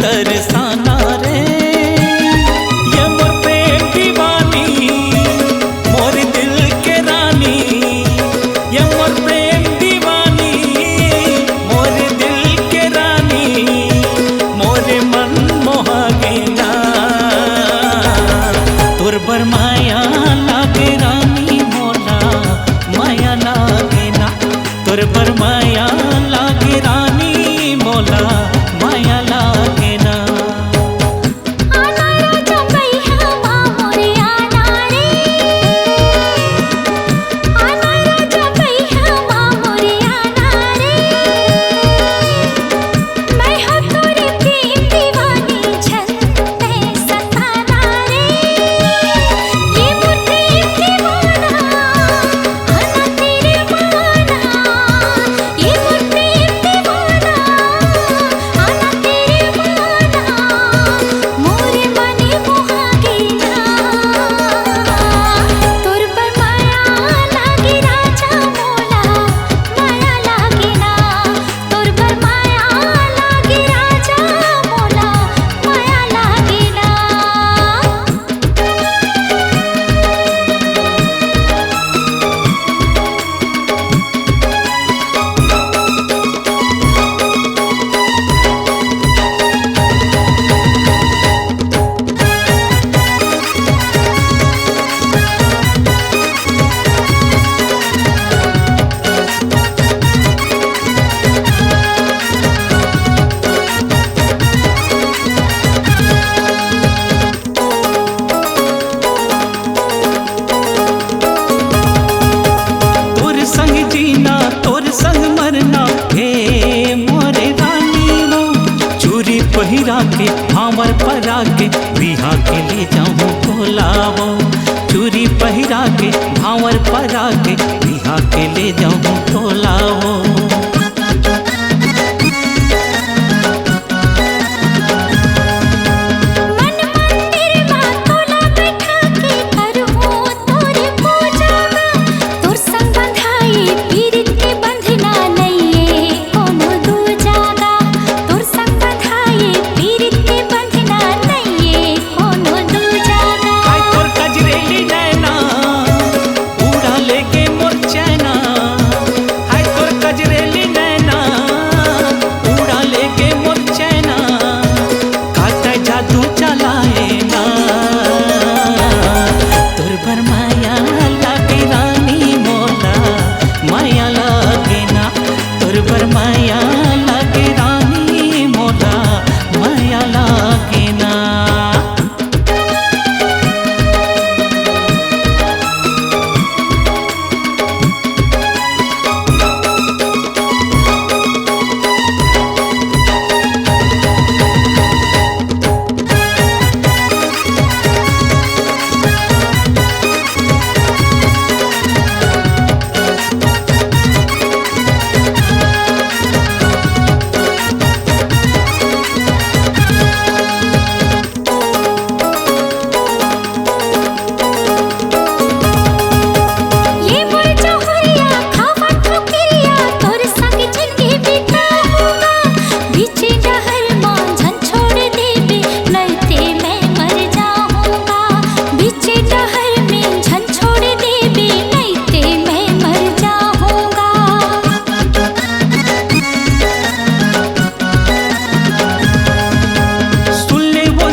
तरसाना रे। ये मोर प्रेम दीवानी मोर दिल के रानी, ये मोर प्रेम दीवानी मोर दिल के रानी, मोरे मन मोहा गेना तोर बर माया लागे रानी मोला माया लागे ना, तोर बर माया लागे रानी मोला माया लागे ना। पहिरा के भावर परा के बिहा के ले जाऊँ बोलावो, चूरी पहिरा के भावर परा के बिहा के ले जाऊँ बोलावो।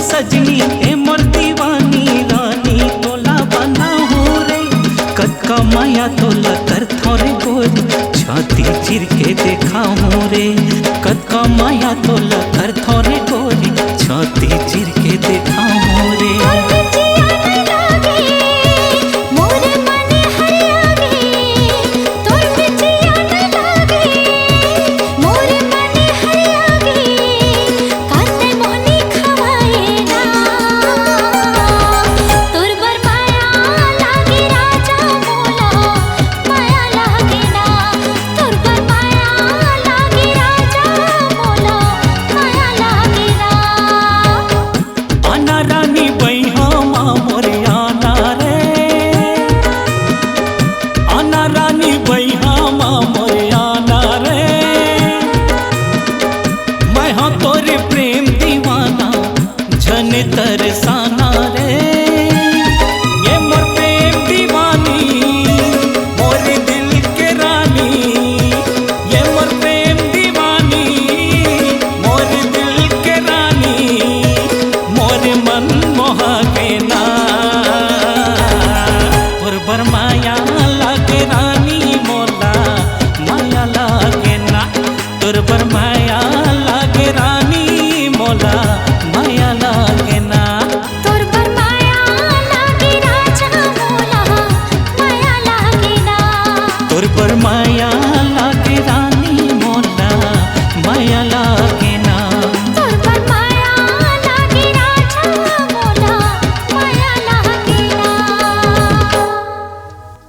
सजनी ए मोर दीवानी रानी तोला बना हो रे, कतका माया तोला कर थोरे गोरी छाती चिर के देखा हो रे, कतका माया तोला कर थोरे